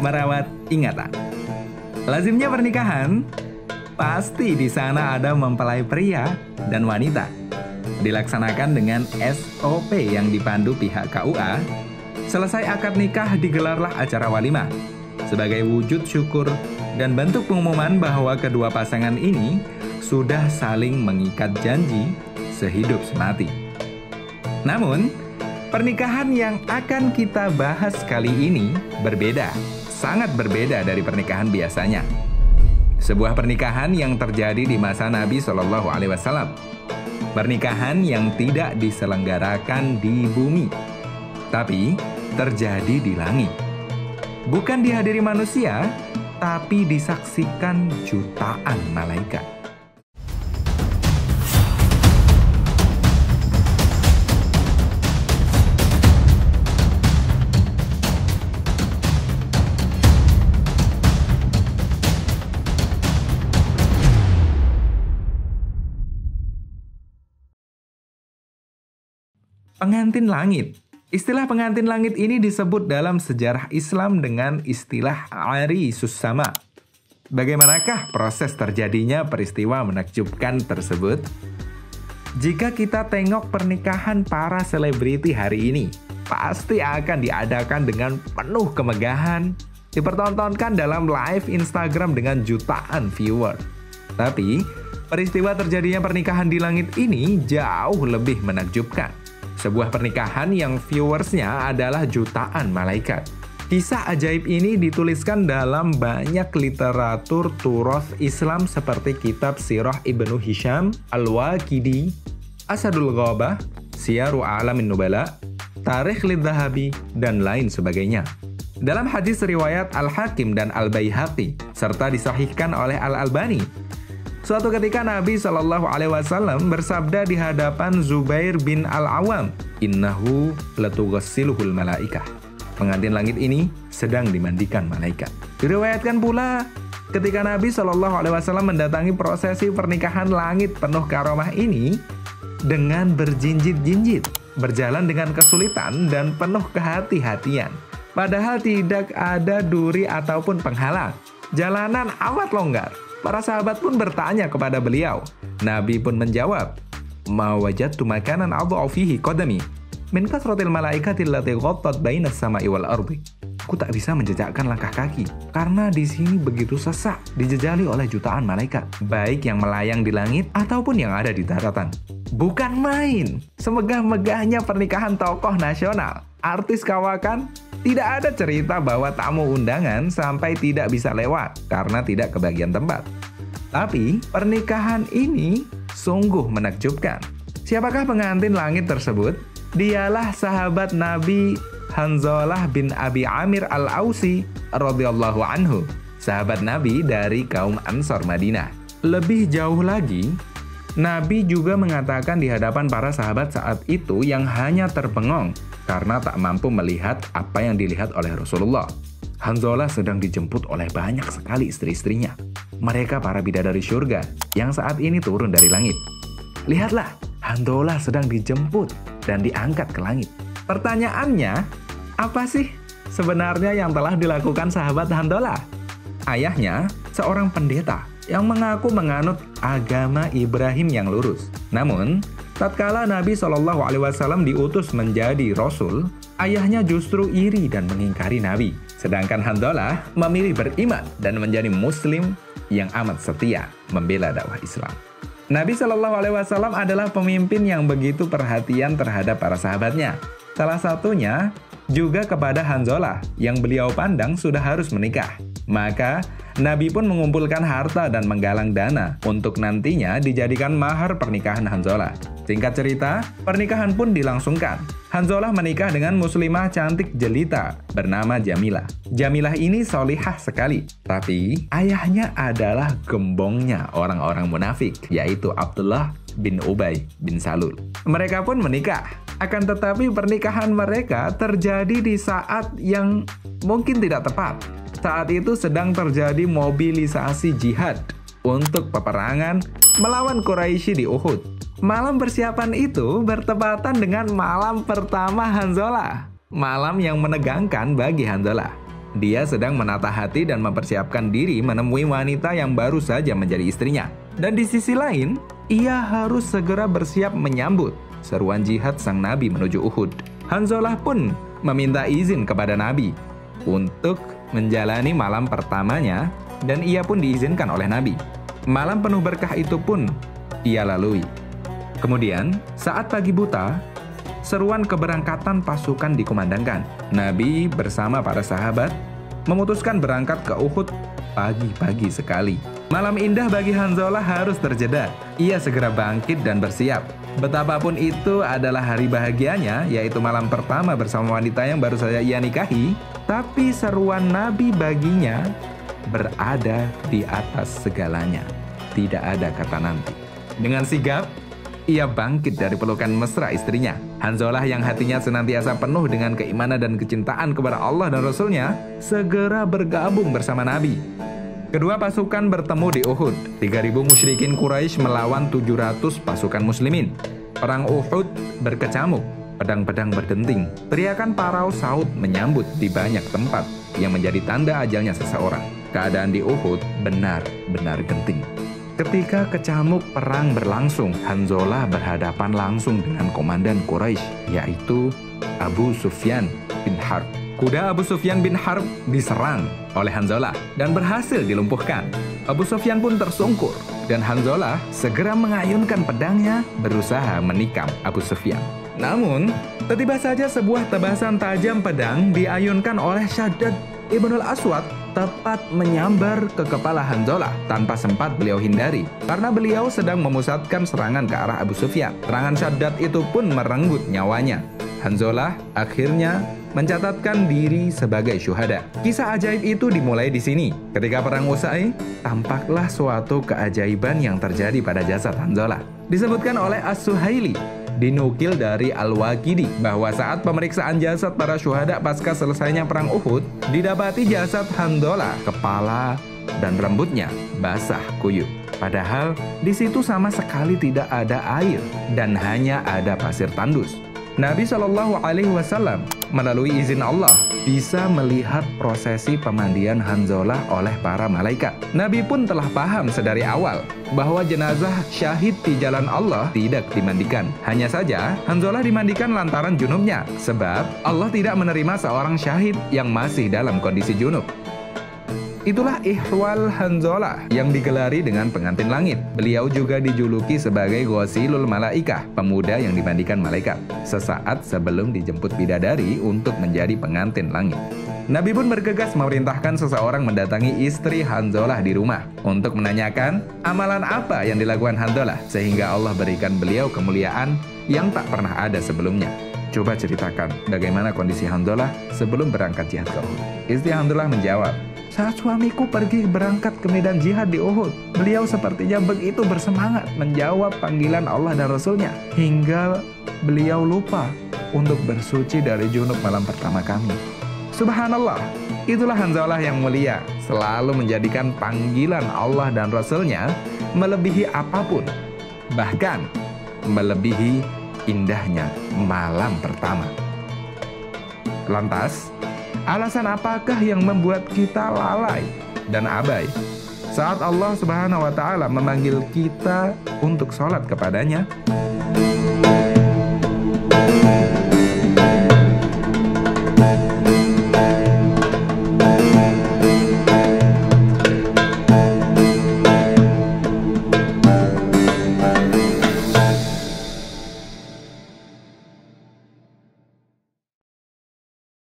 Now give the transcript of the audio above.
merawat ingatan. Lazimnya pernikahan, pasti di sana ada mempelai pria dan wanita. Dilaksanakan dengan SOP yang dipandu pihak KUA. Selesai akad nikah digelarlah acara walimah sebagai wujud syukur dan bentuk pengumuman bahwa kedua pasangan ini sudah saling mengikat janji sehidup semati. Namun, pernikahan yang akan kita bahas kali ini berbeda, sangat berbeda dari pernikahan biasanya. Sebuah pernikahan yang terjadi di masa Nabi Shallallahu Alaihi Wasallam. Pernikahan yang tidak diselenggarakan di bumi, tapi terjadi di langit. Bukan dihadiri manusia, tapi disaksikan jutaan malaikat. Pengantin langit. Istilah pengantin langit ini disebut dalam sejarah Islam dengan istilah arisus sama. Bagaimanakah proses terjadinya peristiwa menakjubkan tersebut? Jika kita tengok pernikahan para selebriti hari ini, pasti akan diadakan dengan penuh kemegahan, dipertontonkan dalam live Instagram dengan jutaan viewer. Tapi, peristiwa terjadinya pernikahan di langit ini jauh lebih menakjubkan. Sebuah pernikahan yang viewersnya adalah jutaan malaikat. Kisah ajaib ini dituliskan dalam banyak literatur turoth Islam seperti kitab Sirah Ibnu Hisham, Al-Waqidi, Asadul Ghabah, Siyaru A'lamin Nubala, Tarikh Lidzahabi, dan lain sebagainya. Dalam hadis riwayat Al-Hakim dan Al-Baihaqi, serta disahihkan oleh Al-Albani, suatu ketika Nabi Shallallahu Alaihi Wasallam bersabda di hadapan Zubair bin Al-Awam, "Innahu latughassiluhul malaikah." Pengantin langit ini sedang dimandikan malaikat. Diriwayatkan pula ketika Nabi Shallallahu Alaihi Wasallam mendatangi prosesi pernikahan langit penuh karomah ini dengan berjinjit-jinjit, berjalan dengan kesulitan dan penuh kehati-hatian. Padahal tidak ada duri ataupun penghalang. Jalanan amat longgar. Para sahabat pun bertanya kepada beliau. Nabi pun menjawab, "Ma wajadtu makanan adha'u fihi qadami min kasratil malaikatil lati ghattat bainas sama'i wal ardi." Aku tak bisa menjejakkan langkah kaki karena di sini begitu sesak dijejali oleh jutaan malaikat, baik yang melayang di langit ataupun yang ada di daratan. Bukan main. Semegah-megahnya pernikahan tokoh nasional, artis kawakan, tidak ada cerita bahwa tamu undangan sampai tidak bisa lewat karena tidak kebagian tempat. Tapi pernikahan ini sungguh menakjubkan. Siapakah pengantin langit tersebut? Dialah sahabat Nabi Hanzalah bin Abi Amir Al-Ausi radhiyallahu anhu, sahabat Nabi dari kaum Ansor Madinah. Lebih jauh lagi, Nabi juga mengatakan di hadapan para sahabat saat itu yang hanya terbengong karena tak mampu melihat apa yang dilihat oleh Rasulullah. Hanzalah sedang dijemput oleh banyak sekali istri-istrinya. Mereka para bidadari surga yang saat ini turun dari langit. Lihatlah, Hanzalah sedang dijemput dan diangkat ke langit. Pertanyaannya, apa sih sebenarnya yang telah dilakukan sahabat Hanzalah? Ayahnya seorang pendeta yang mengaku menganut agama Ibrahim yang lurus. Namun, tatkala Nabi Shallallahu Alaihi Wasallam diutus menjadi Rasul, ayahnya justru iri dan mengingkari Nabi. Sedangkan Hanzalah memilih beriman dan menjadi Muslim yang amat setia membela dakwah Islam. Nabi Shallallahu Alaihi Wasallam adalah pemimpin yang begitu perhatian terhadap para sahabatnya. Salah satunya juga kepada Hanzalah yang beliau pandang sudah harus menikah. Maka Nabi pun mengumpulkan harta dan menggalang dana untuk nantinya dijadikan mahar pernikahan Hanzalah. Singkat cerita, pernikahan pun dilangsungkan. Hanzalah menikah dengan muslimah cantik jelita bernama Jamilah. Jamilah ini solihah sekali, tapi ayahnya adalah gembongnya orang-orang munafik, yaitu Abdullah bin Ubay bin Salul. Mereka pun menikah. Akan tetapi pernikahan mereka terjadi di saat yang mungkin tidak tepat. Saat itu sedang terjadi mobilisasi jihad untuk peperangan melawan Quraisy di Uhud. Malam persiapan itu bertepatan dengan malam pertama Hanzalah. Malam yang menegangkan bagi Hanzalah. Dia sedang menata hati dan mempersiapkan diri menemui wanita yang baru saja menjadi istrinya. Dan di sisi lain, ia harus segera bersiap menyambut seruan jihad sang Nabi menuju Uhud. Hanzalah pun meminta izin kepada Nabi untuk menjalani malam pertamanya, dan ia pun diizinkan oleh Nabi. Malam penuh berkah itu pun ia lalui. Kemudian, saat pagi buta, seruan keberangkatan pasukan dikumandangkan. Nabi bersama para sahabat memutuskan berangkat ke Uhud pagi-pagi sekali. Malam indah bagi Hanzalah harus terjeda. Ia segera bangkit dan bersiap. Betapapun itu adalah hari bahagianya, yaitu malam pertama bersama wanita yang baru saja ia nikahi, tapi seruan Nabi baginya berada di atas segalanya. Tidak ada kata nanti. Dengan sigap, ia bangkit dari pelukan mesra istrinya. Hanzalah yang hatinya senantiasa penuh dengan keimanan dan kecintaan kepada Allah dan Rasul-Nya segera bergabung bersama Nabi. Kedua pasukan bertemu di Uhud. 3.000 musyrikin Quraisy melawan 700 pasukan muslimin. Perang Uhud berkecamuk, pedang-pedang berdenting. Teriakan parau saut menyambut di banyak tempat yang menjadi tanda ajalnya seseorang. Keadaan di Uhud benar-benar genting. Ketika kecamuk perang berlangsung, Hanzalah berhadapan langsung dengan komandan Quraisy, yaitu Abu Sufyan bin Harb. Kuda Abu Sufyan bin Harb diserang oleh Hanzalah dan berhasil dilumpuhkan. Abu Sufyan pun tersungkur, dan Hanzalah segera mengayunkan pedangnya berusaha menikam Abu Sufyan. Namun, tiba saja sebuah tebasan tajam pedang diayunkan oleh Syaddad Ibnul Aswad tepat menyambar ke kepala Hanzalah tanpa sempat beliau hindari, karena beliau sedang memusatkan serangan ke arah Abu Sufyan. Serangan Syaddad itu pun merenggut nyawanya. Hanzalah akhirnya mencatatkan diri sebagai syuhada. Kisah ajaib itu dimulai di sini. Ketika perang usai, tampaklah suatu keajaiban yang terjadi pada jasad Hanzalah. Disebutkan oleh As-Suhaili, dinukil dari Al-Waqidi, bahwa saat pemeriksaan jasad para syuhada pasca selesainya perang Uhud, didapati jasad Hanzalah, kepala dan rambutnya basah kuyup. Padahal di situ sama sekali tidak ada air dan hanya ada pasir tandus. Nabi Shallallahu Alaihi Wasallam melalui izin Allah bisa melihat prosesi pemandian Hanzalah oleh para malaikat. Nabi pun telah paham sedari awal bahwa jenazah syahid di jalan Allah tidak dimandikan. Hanya saja Hanzalah dimandikan lantaran junubnya, sebab Allah tidak menerima seorang syahid yang masih dalam kondisi junub. Itulah ihwal Hanzalah yang digelari dengan pengantin langit. Beliau juga dijuluki sebagai Ghasilul Malaikah, pemuda yang dimandikan malaikat, sesaat sebelum dijemput bidadari untuk menjadi pengantin langit. Nabi pun bergegas memerintahkan seseorang mendatangi istri Hanzalah di rumah untuk menanyakan amalan apa yang dilakukan Hanzalah sehingga Allah berikan beliau kemuliaan yang tak pernah ada sebelumnya. Coba ceritakan bagaimana kondisi Hanzalah sebelum berangkat jihad ke Uhud. Istri Hanzalah menjawab, "Saat suamiku pergi berangkat ke medan jihad di Uhud, beliau sepertinya begitu bersemangat menjawab panggilan Allah dan Rasul-Nya, hingga beliau lupa untuk bersuci dari junub malam pertama kami." Subhanallah, itulah Hanzalah yang mulia, selalu menjadikan panggilan Allah dan Rasul-Nya melebihi apapun, bahkan melebihi indahnya malam pertama. Lantas, alasan apakah yang membuat kita lalai dan abai saat Allah Subhanahu wa Ta'ala memanggil kita untuk sholat kepadanya?